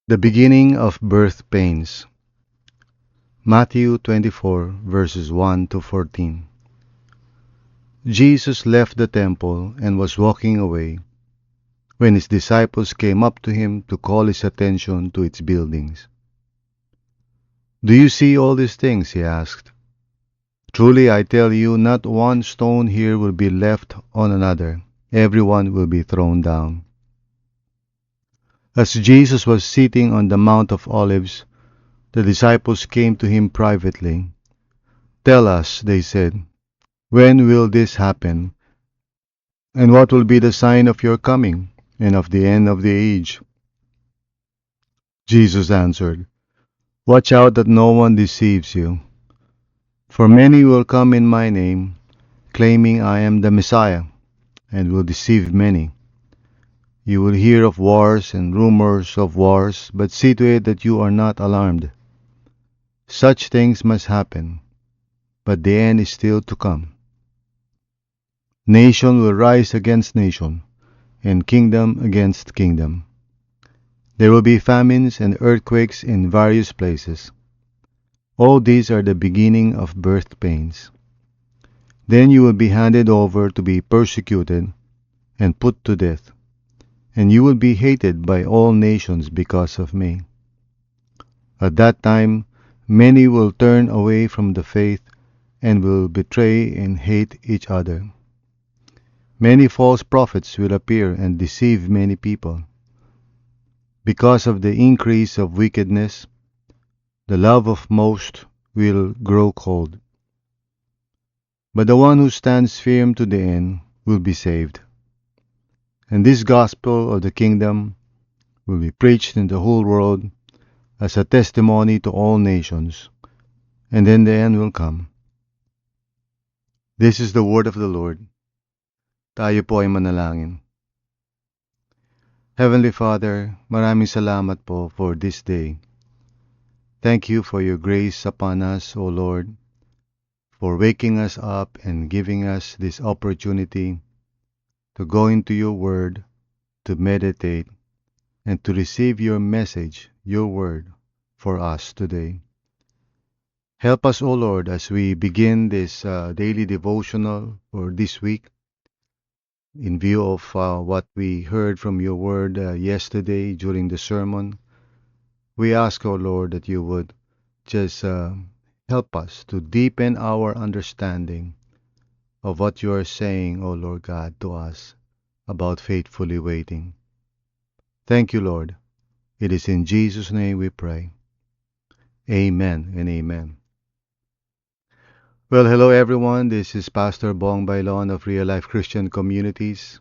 The beginning of birth pains. Matthew 24, verses 1 to 14. Jesus left the temple and was walking away when his disciples came up to him to call his attention to its buildings. "Do you see all these things?" he asked. "Truly I tell you, not one stone here will be left on another. Everyone will be thrown down." As Jesus was sitting on the Mount of Olives, the disciples came to him privately. "Tell us," they said, "when will this happen? And what will be the sign of your coming and of the end of the age?" Jesus answered, "Watch out that no one deceives you. For many will come in my name, claiming I am the Messiah, and will deceive many. You will hear of wars and rumors of wars, but see to it that you are not alarmed. Such things must happen, but the end is still to come. Nation will rise against nation, and kingdom against kingdom. There will be famines and earthquakes in various places. All these are the beginning of birth pains. Then you will be handed over to be persecuted and put to death, and you will be hated by all nations because of me. At that time, many will turn away from the faith and will betray and hate each other. Many false prophets will appear and deceive many people. Because of the increase of wickedness, the love of most will grow cold. But the one who stands firm to the end will be saved. And this gospel of the kingdom will be preached in the whole world as a testimony to all nations, and then the end will come. This is the word of the Lord. Tayo po ay manalangin. Heavenly Father, maraming salamat po for this day. Thank you for your grace upon us, O Lord, for waking us up and giving us this opportunity to go into your word, to meditate, and to receive your message, your word, for us today. Help us, O Lord, as we begin this daily devotional for this week, in view of what we heard from your word yesterday during the sermon. We ask, O Lord, that you would just help us to deepen our understanding of what you are saying, O Lord God, to us about faithfully waiting. Thank you, Lord. It is in Jesus' name we pray. Amen and amen. Well, hello everyone. This is Pastor Bong Bailon of Real Life Christian Communities.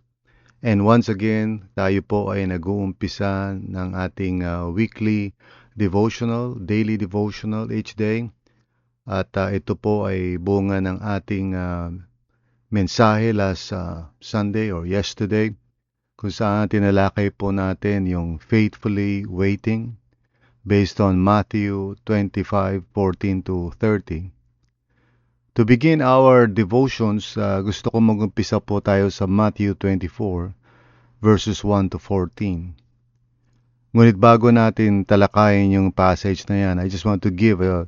And once again, tayo po ay nag-uumpisa ng ating weekly devotional, daily devotional each day. At ito po ay bunga ng ating mensahe last Sunday or yesterday, kung saan tinalakay po natin yung faithfully waiting based on Matthew 25:14 to 30. To begin our devotions, gusto ko mag-umpisa po tayo sa Matthew 24, verses 1 to 14. Ngunit bago natin talakayin yung passage na yan, I just want to give a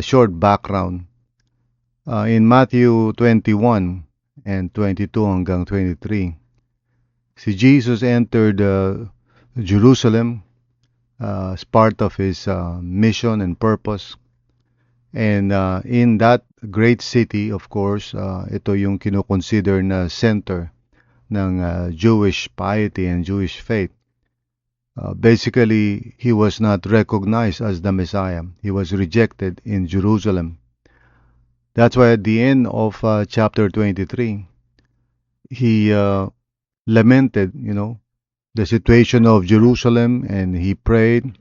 short background. In Matthew 21 and 22 hanggang 23, si Jesus entered Jerusalem as part of his mission and purpose. And in that great city, of course, ito yung kinoconsider na center ng Jewish piety and Jewish faith. Basically, he was not recognized as the Messiah. He was rejected in Jerusalem. That's why at the end of chapter 23, he lamented, the situation of Jerusalem, and he prayed.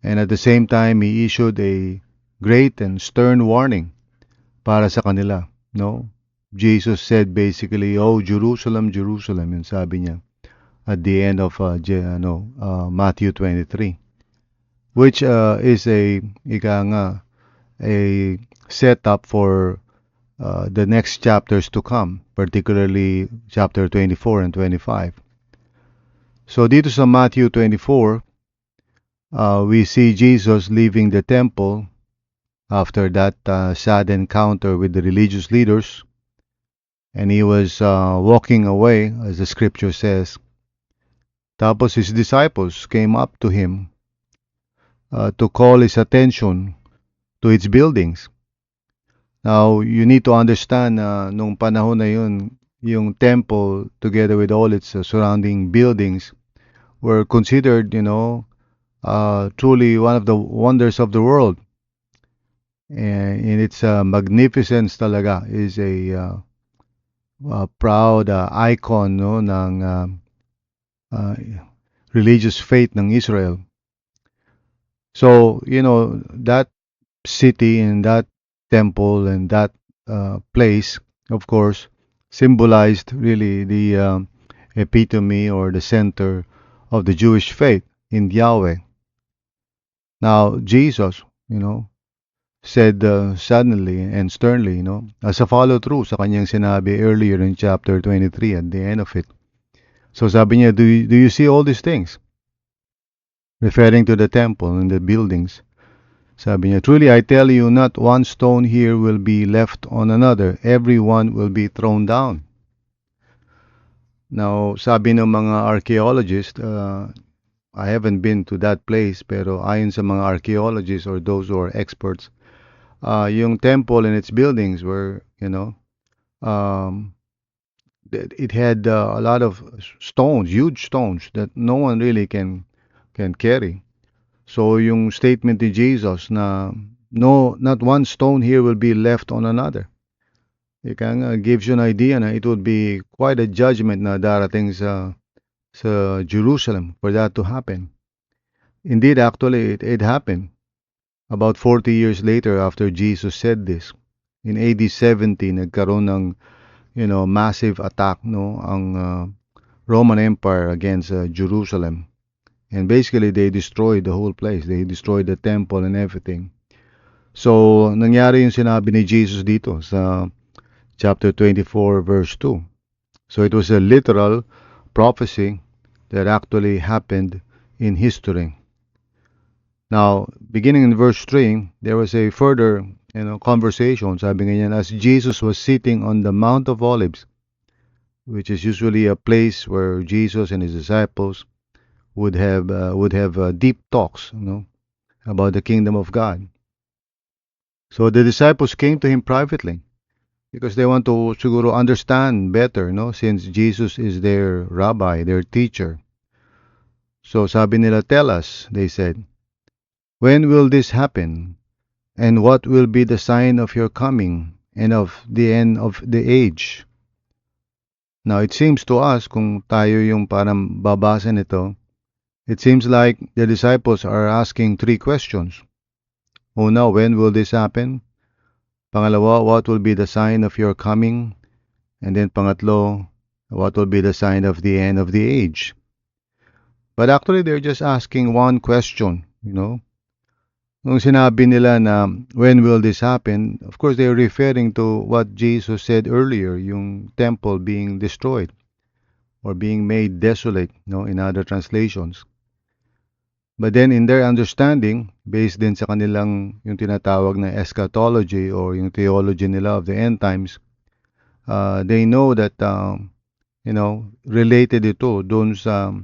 And at the same time, he issued a great and stern warning para sa kanila, no? Jesus said basically, "Oh Jerusalem, Jerusalem," yung sabi niya at the end of Matthew 23, which is a setup for the next chapters to come, particularly chapter 24 and 25. So dito sa Matthew 24, We see Jesus leaving the temple after that sad encounter with the religious leaders, and he was walking away, as the scripture says. Tapos his disciples came up to him to call his attention to its buildings. Now, you need to understand nung panahon na yun, yung temple together with all its surrounding buildings were considered, truly one of the wonders of the world. And in its magnificence talaga is a proud icon no ng uh, religious faith ng Israel. So, that city and that temple and that place, of course, symbolized really the epitome or the center of the Jewish faith in Yahweh. Now, Jesus, said suddenly and sternly, as a follow-through sa kanyang sinabi earlier in chapter 23 at the end of it. So sabi niya, do you see all these things? Referring to the temple and the buildings. Sabi niya, truly I tell you, not one stone here will be left on another. Every one will be thrown down. Now, sabi ng mga archaeologists, I haven't been to that place, pero ayon sa mga archaeologists or those who are experts, yung temple and its buildings were, it had a lot of stones, huge stones that no one really can carry. So yung statement ni Jesus na no, not one stone here will be left on another. It gives you an idea na it would be quite a judgment na darating sa Jerusalem for that to happen. Indeed, actually, it happened. About 40 years later after Jesus said this, in AD 70, nagkaroon ng, massive attack, ang Roman Empire against Jerusalem. And basically, they destroyed the whole place. They destroyed the temple and everything. So, nangyari yung sinabi ni Jesus dito sa chapter 24, verse 2. So, it was a literal prophecy that actually happened in history. Now, beginning in verse 3, there was a further conversation. Sabi nga niyan, as Jesus was sitting on the Mount of Olives, which is usually a place where Jesus and his disciples would have deep talks, about the kingdom of God. So the disciples came to him privately because they want to siguro understand better, since Jesus is their rabbi, their teacher. So sabi nila, tell us, they said, when will this happen? And what will be the sign of your coming and of the end of the age? Now, it seems to us, kung tayo yung parang babasa nito, it seems like the disciples are asking three questions. Una, when will this happen? Pangalawa, what will be the sign of your coming? And then pangatlo, what will be the sign of the end of the age? But actually, they're just asking one question, Nung sinabi nila na when will this happen, of course, they're referring to what Jesus said earlier, yung temple being destroyed or being made desolate, in other translations. But then in their understanding, based din sa kanilang yung tinatawag na eschatology or yung theology nila of the end times, they know that, related ito doon sa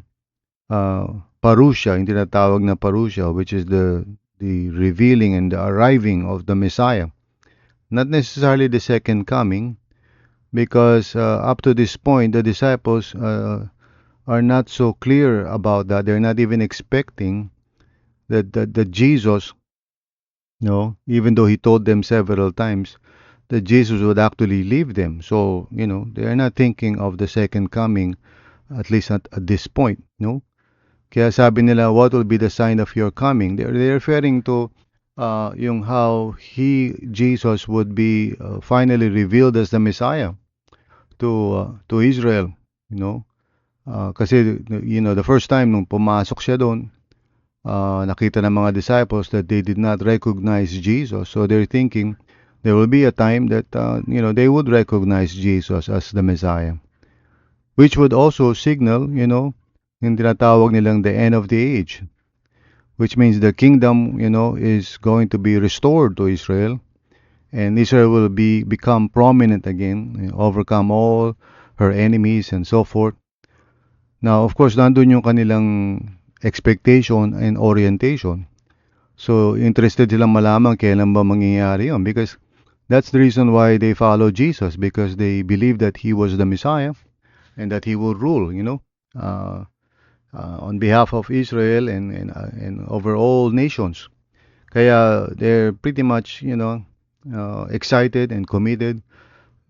parousia, yung tinatawag na parousia, which is the revealing and the arriving of the Messiah. Not necessarily the second coming, because up to this point, the disciples are not so clear about that. They're not even expecting that Jesus, even though he told them several times that Jesus would actually leave them. So, they're not thinking of the second coming, at least at this point, Kaya sabi nila, what will be the sign of your coming? They're referring to yung how Jesus would be finally revealed as the Messiah to Israel, kasi the first time nung pumasok siya doon, nakita ng mga disciples that they did not recognize Jesus. So they're thinking there will be a time that they would recognize Jesus as the Messiah, which would also signal, yung tinatawag nilang the end of the age, which means the kingdom, is going to be restored to Israel, and Israel will become prominent again, overcome all her enemies and so forth. Now, of course, nandun yung kanilang expectation and orientation. So, interested silang malaman kailan ba mangyayari yun, because that's the reason why they follow Jesus, because they believe that He was the Messiah and that He will rule, uh, on behalf of Israel and over all nations. Kaya they're pretty much, excited and committed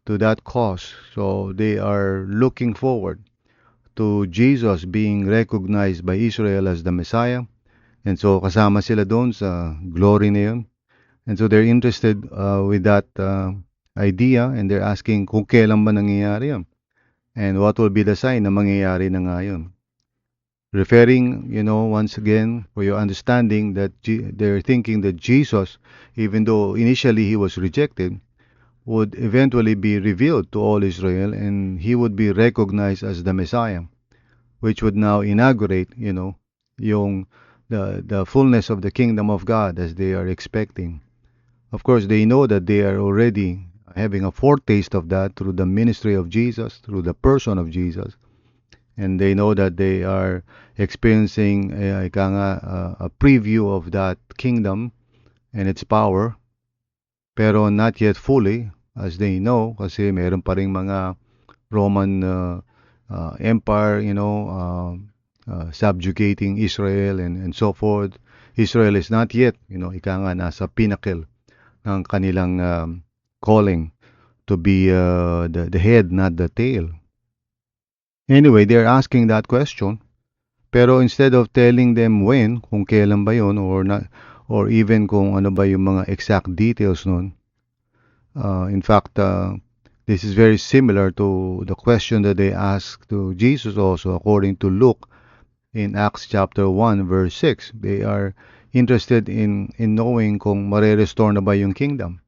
to that cause. So they are looking forward to Jesus being recognized by Israel as the Messiah. And so kasama sila doon sa glory na yun. And so they're interested with that idea, and they're asking kung kailan ba nangyayari yun. And what will be the sign na mangyayari na nga yun. Referring, once again, for your understanding, that they're thinking that Jesus, even though initially he was rejected, would eventually be revealed to all Israel, and he would be recognized as the Messiah, which would now inaugurate, yung the fullness of the kingdom of God as they are expecting. Of course, they know that they are already having a foretaste of that through the ministry of Jesus, through the person of Jesus. And they know that they are experiencing a preview of that kingdom and its power, pero not yet fully, as they know, kasi meron pa ring mga Roman Empire, subjugating Israel and so forth. Israel is not yet, nasa pinnacle ng kanilang calling to be the head, not the tail. Anyway, they're asking that question. Pero instead of telling them when, kung kailan ba yun, or even kung ano ba yung mga exact details nun, in fact, this is very similar to the question that they asked to Jesus also, according to Luke in Acts chapter 1, verse 6. They are interested in knowing kung mare-restore na ba yung kingdom.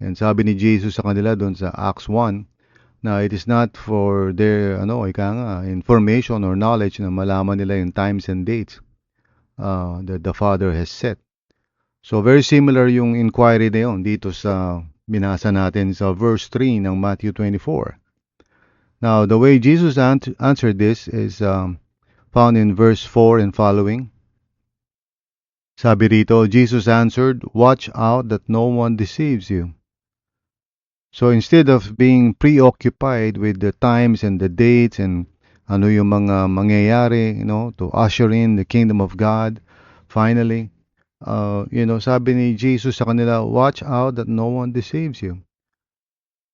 And sabi ni Jesus sa kanila doon sa Acts 1, na it is not for their information or knowledge na malaman nila yung times and dates that the Father has set. So very similar yung inquiry na yun dito sa binasa natin sa verse 3 ng Matthew 24. Now, the way Jesus answered this is found in verse 4 and following. Sabi rito, Jesus answered, "Watch out that no one deceives you." So instead of being preoccupied with the times and the dates and ano yung mga mangyayari, to usher in the kingdom of God, finally, sabi ni Jesus sa kanila, watch out that no one deceives you.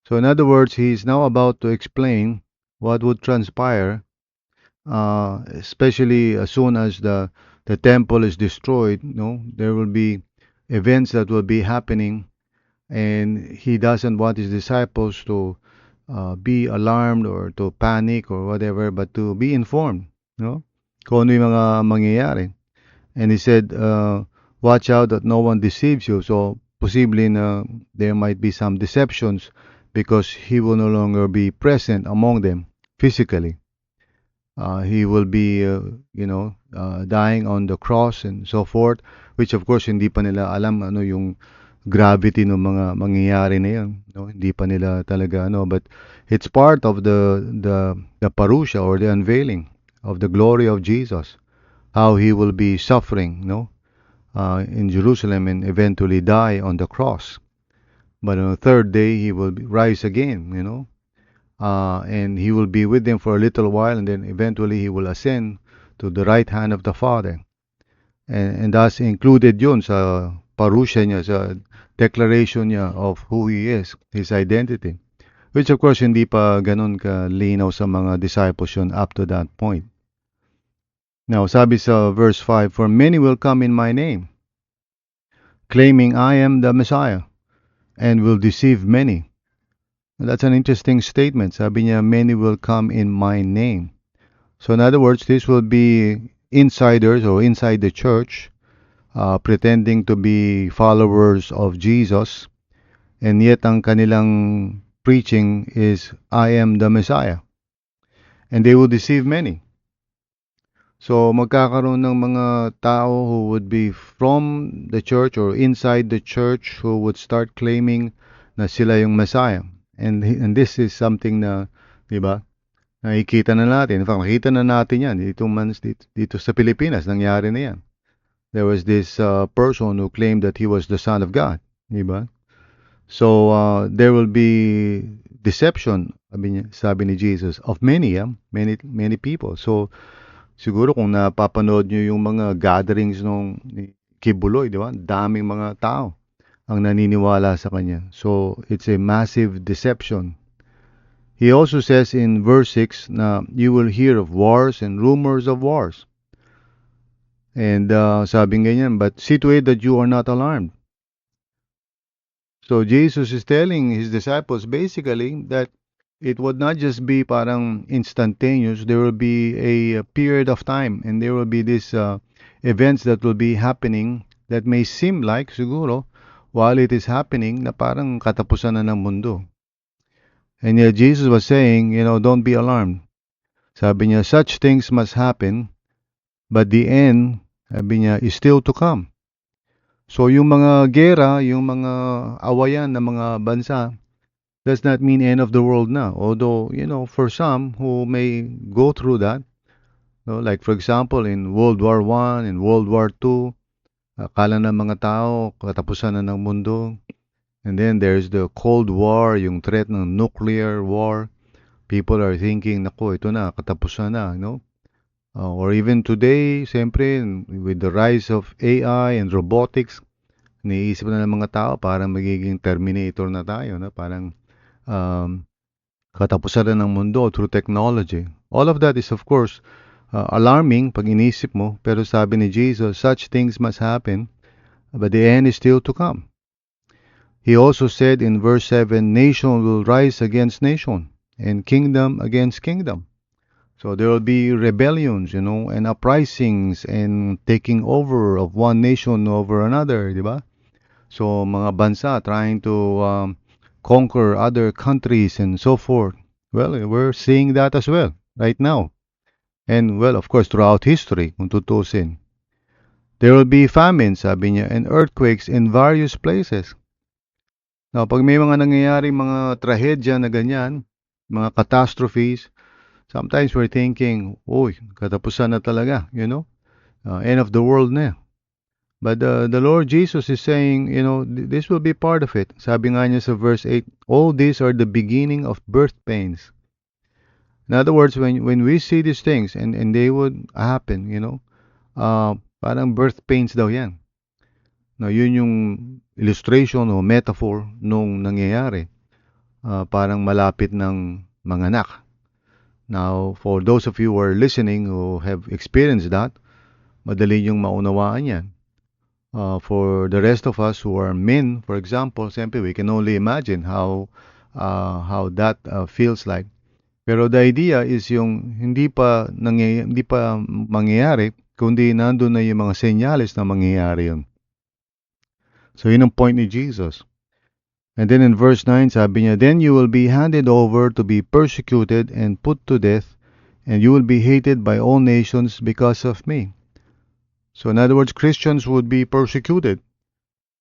So in other words, he is now about to explain what would transpire, especially as soon as the temple is destroyed. There will be events that will be happening, and he doesn't want his disciples to be alarmed or to panic or whatever, but to be informed, kung ano yung mga mangyayari. And he said, watch out that no one deceives you. So, posible na there might be some deceptions because he will no longer be present among them physically. He will be, dying on the cross and so forth, which of course hindi pa nila alam ano yung gravity ng mga mangyayari na yun. Hindi pa nila talaga but it's part of the parousia or the unveiling of the glory of Jesus, how he will be suffering, in Jerusalem and eventually die on the cross. But on the third day, he will rise again, and he will be with them for a little while, and then eventually he will ascend to the right hand of the Father. And thus included yun sa parousia niya, sa declaration niya of who he is, his identity. Which of course hindi pa ganun kalinaw sa mga disciples yun up to that point. Now, sabi sa verse 5, "For many will come in my name, claiming I am the Messiah, and will deceive many." That's an interesting statement. Sabi niya, many will come in my name. So in other words, this will be insiders or inside the church, pretending to be followers of Jesus, and yet ang kanilang preaching is, I am the Messiah. And they will deceive many. So, magkakaroon ng mga tao who would be from the church or inside the church who would start claiming na sila yung Messiah. And this is something na, di ba, nakikita na natin. In fact, nakita na natin yan dito sa Pilipinas. Nangyari na yan. There was this person who claimed that he was the Son of God. Di ba? So, there will be deception, sabi ni Jesus, of many people. So, siguro kung napapanood nyo yung mga gatherings nung ni Kibuloy, di ba? Daming mga tao ang naniniwala sa kanya. So, it's a massive deception. He also says in verse 6 na you will hear of wars and rumors of wars. And sabi ganyan, but see to it that you are not alarmed. So Jesus is telling his disciples basically that it would not just be parang instantaneous. There will be a period of time and there will be these events that will be happening that may seem like siguro while it is happening na parang katapusan na ng mundo. And yet Jesus was saying, don't be alarmed. Sabi niya, such things must happen, but the end, sabi niya, is still to come. So yung mga gera, yung mga awayan ng mga bansa, does not mean end of the world na. Although, for some who may go through that, like for example, in World War I and World War II, akala ng mga tao, katapusan na ng mundo. And then there's the Cold War, yung threat ng nuclear war. People are thinking, nako, ito na, katapusan na, or even today, siyempre, with the rise of AI and robotics, niisip na ng mga tao, parang magiging Terminator na tayo, parang katapusan na ng mundo through technology. All of that is, of course, alarming pag inisip mo, pero sabi ni Jesus, such things must happen, but the end is still to come. He also said in verse 7, nation will rise against nation, and kingdom against kingdom. So there will be rebellions, and uprisings and taking over of one nation over another, di ba? So mga bansa trying to conquer other countries and so forth. Well, we're seeing that as well right now. And well, of course, throughout history, kung tutusin. There will be famines, sabi niya, and earthquakes in various places. Now, pag may mga nangyayari, mga trahedya na ganyan, mga catastrophes, sometimes we're thinking, uy, katapusan na talaga, end of the world na. But the Lord Jesus is saying, this will be part of it. Sabi nga niya sa verse 8, all these are the beginning of birth pains. In other words, when we see these things and they would happen, parang birth pains daw yan. Now, yun yung illustration o metaphor nung nangyayari. Parang malapit ng manganak. Now, for those of you who are listening who have experienced that, madali yung maunawaan yan. For the rest of us who are men, for example, simply we can only imagine how that feels like. Pero the idea is yung hindi pa mangyayari, kundi nandun na yung mga senyales na mangyayari yun. So yun ang point ni Jesus. And then in verse 9, sabi niya, then you will be handed over to be persecuted and put to death, and you will be hated by all nations because of me. So in other words, Christians would be persecuted.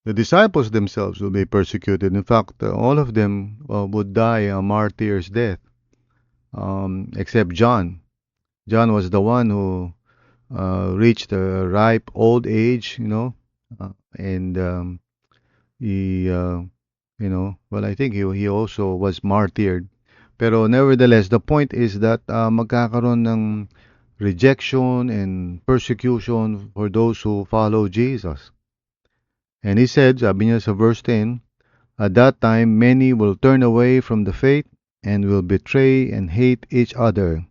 The disciples themselves will be persecuted. In fact, all of them would die a martyr's death, except John. John was the one who reached a ripe old age, and he, well, I think he also was martyred. Pero nevertheless, the point is that magkakaroon ng rejection and persecution for those who follow Jesus. And he said, sabi niya sa verse 10, at that time many will turn away from the faith and will betray and hate each other.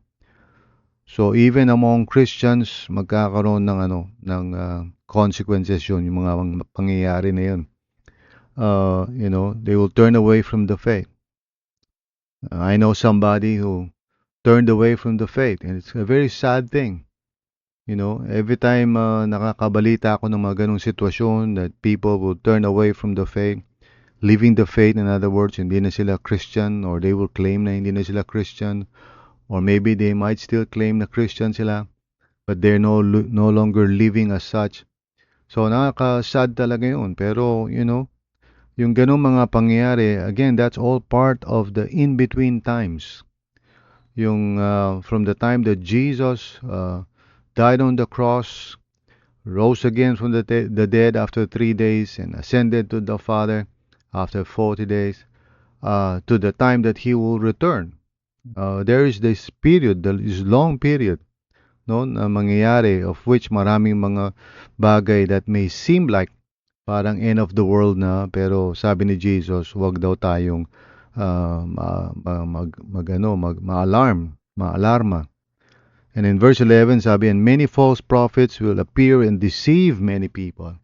So even among Christians, magkakaroon ng consequences yun, yung mga pangyayari na yun. They will turn away from the faith. I know somebody who turned away from the faith, and it's a very sad thing. Every time nakakabalita ako ng mga ganong sitwasyon that people will turn away from the faith, leaving the faith, in other words, hindi na sila Christian, or they will claim na hindi na sila Christian, or maybe they might still claim na Christian sila. but they're no longer living as such. So nakaka-sad talaga yun. Pero, yung ganong mga pangyayari, again, that's all part of the in-between times. Yung from the time that Jesus died on the cross, rose again from the dead after 3 days, and ascended to the Father after 40 days, to the time that He will return. There is this period, this long period, no, na mangyayari, of which maraming mga bagay that may seem like parang end of the world na, pero sabi ni Jesus, wag daw tayong maalarma. And in verse 11, sabi, and many false prophets will appear and deceive many people.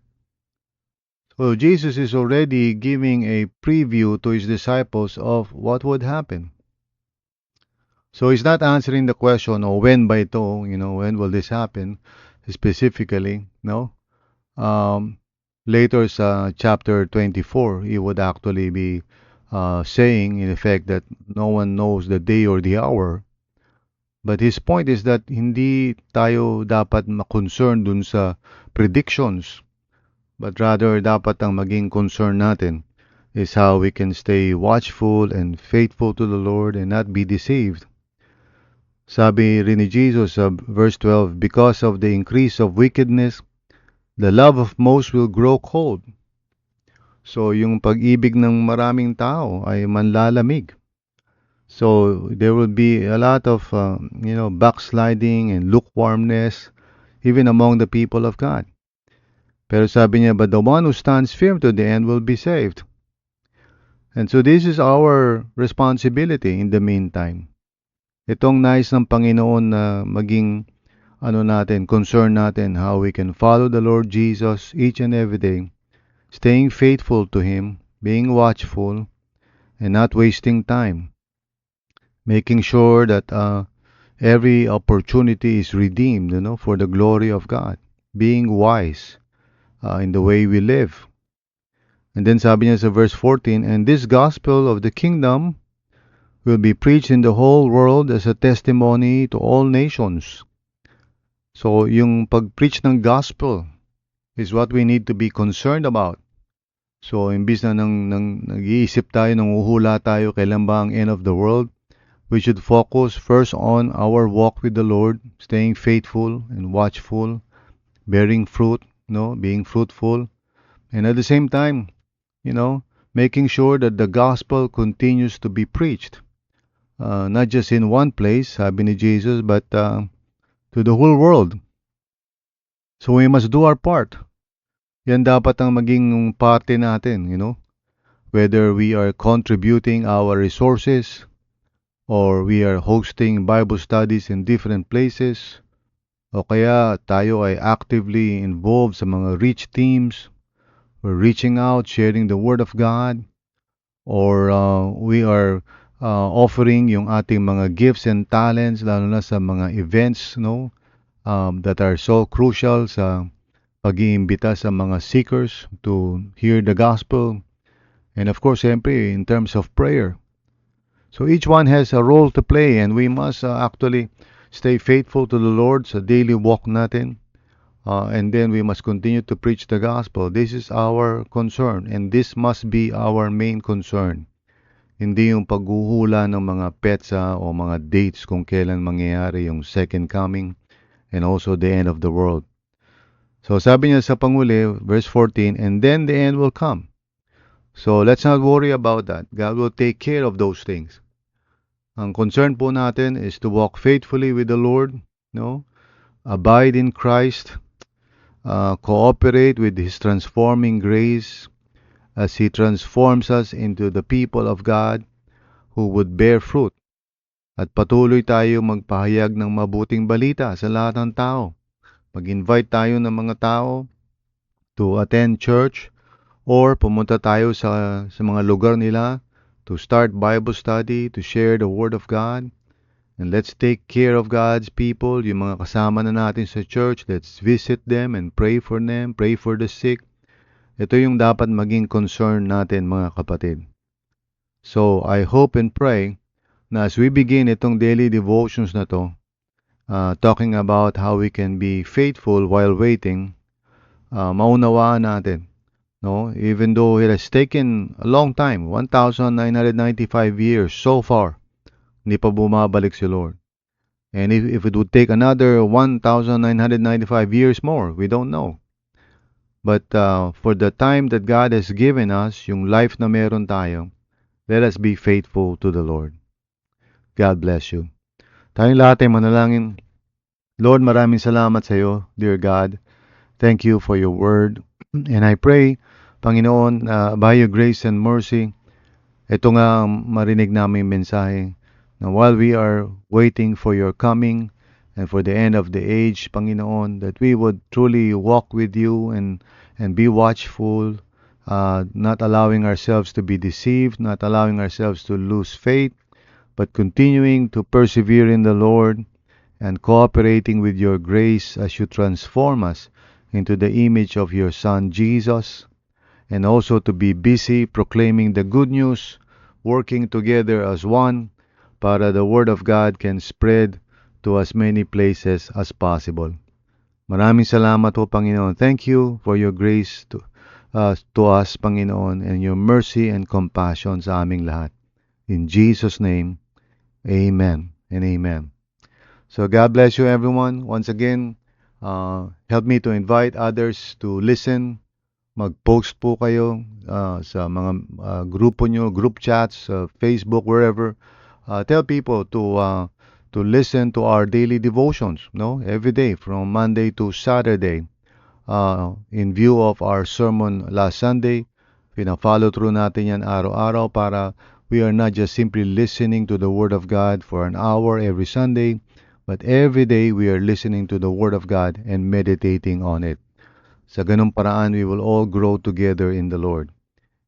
So Jesus is already giving a preview to his disciples of what would happen. So he's not answering the question, when ba ito, when will this happen specifically, no? Later sa chapter 24, he would actually be saying, in effect, that no one knows the day or the hour. But his point is that hindi tayo dapat ma-concern dun sa predictions, but rather dapat ang maging concern natin is how we can stay watchful and faithful to the Lord and not be deceived. Sabi rin ni Jesus sa verse 12, because of the increase of wickedness, the love of most will grow cold. So yung pag-ibig ng maraming tao ay manlalamig. So there will be a lot of backsliding and lukewarmness even among the people of God. Pero sabi niya, but the one who stands firm to the end will be saved. And so this is our responsibility in the meantime. Itong nais ng Panginoon na maging concern natin, how we can follow the Lord Jesus each and every day, staying faithful to Him, being watchful, and not wasting time. Making sure that every opportunity is redeemed, for the glory of God. Being wise in the way we live. And then sabi niya sa verse 14, and this gospel of the kingdom will be preached in the whole world as a testimony to all nations. So yung pag-preach ng gospel is what we need to be concerned about. So imbis na nag-iisip tayo, nanguhula tayo, kailan ba ang end of the world? We should focus first on our walk with the Lord, staying faithful and watchful, bearing fruit, being fruitful, and at the same time, making sure that the gospel continues to be preached. Not just in one place, sabi ni Jesus, but to the whole world. So we must do our part. Yan dapat ang maging parte natin, whether we are contributing our resources, or we are hosting Bible studies in different places, o kaya tayo ay actively involved sa mga reach teams, we're reaching out, sharing the Word of God, or we are offering yung ating mga gifts and talents, lalo na sa mga events, that are so crucial sa pag-iimbita sa mga seekers to hear the gospel. And of course, siyempre, in terms of prayer. So each one has a role to play, and we must actually stay faithful to the Lord sa daily walk natin. And then we must continue to preach the gospel. This is our concern, and this must be our main concern. Hindi yung paghuhula ng mga petsa o mga dates kung kailan mangyayari yung second coming and also the end of the world. So sabi niya sa panguli, verse 14, and then the end will come. So let's not worry about that. God will take care of those things. Ang concern po natin is to walk faithfully with the Lord, abide in Christ, cooperate with His transforming grace as He transforms us into the people of God who would bear fruit. At patuloy tayo magpahayag ng mabuting balita sa lahat ng tao. Mag-invite tayo ng mga tao to attend church, or pumunta tayo sa mga lugar nila to start Bible study, to share the Word of God. And let's take care of God's people, yung mga kasama na natin sa church. Let's visit them and pray for them, pray for the sick. Ito yung dapat maging concern natin, mga kapatid. So I hope and pray na as we begin itong daily devotions na to, talking about how we can be faithful while waiting, maunawaan natin, no? Even though it has taken a long time, 1,995 years so far, hindi pa bumabalik si Lord. And if it would take another 1,995 years more, we don't know. But for the time that God has given us, yung life na meron tayo, let us be faithful to the Lord. God bless you. Tayong lahat ay manalangin. Lord, maraming salamat sa iyo, dear God. Thank you for your word. And I pray, Panginoon, by your grace and mercy, ito nga marinig namin mensahe na while we are waiting for your coming and for the end of the age, Panginoon, that we would truly walk with you and be watchful, not allowing ourselves to be deceived, not allowing ourselves to lose faith, but continuing to persevere in the Lord and cooperating with your grace as you transform us into the image of your Son, Jesus, and also to be busy proclaiming the good news, working together as one, para the Word of God can spread to as many places as possible. Maraming salamat po, Panginoon. Thank you for your grace to us, Panginoon, and your mercy and compassion sa aming lahat. In Jesus' name, amen and amen. So God bless you, everyone. Once again, help me to invite others to listen. Mag-post po kayo sa mga grupo nyo, group chats, Facebook, wherever. Tell people to listen to our daily devotions, no? Every day from Monday to Saturday. In view of our sermon last Sunday, pina-follow through natin yan araw-araw para we are not just simply listening to the Word of God for an hour every Sunday, but every day we are listening to the Word of God and meditating on it. Sa ganung paraan, we will all grow together in the Lord.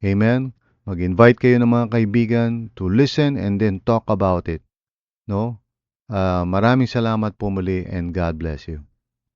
Amen? Mag-invite kayo ng mga kaibigan to listen and then talk about it. No? Maraming salamat po muli and God bless you.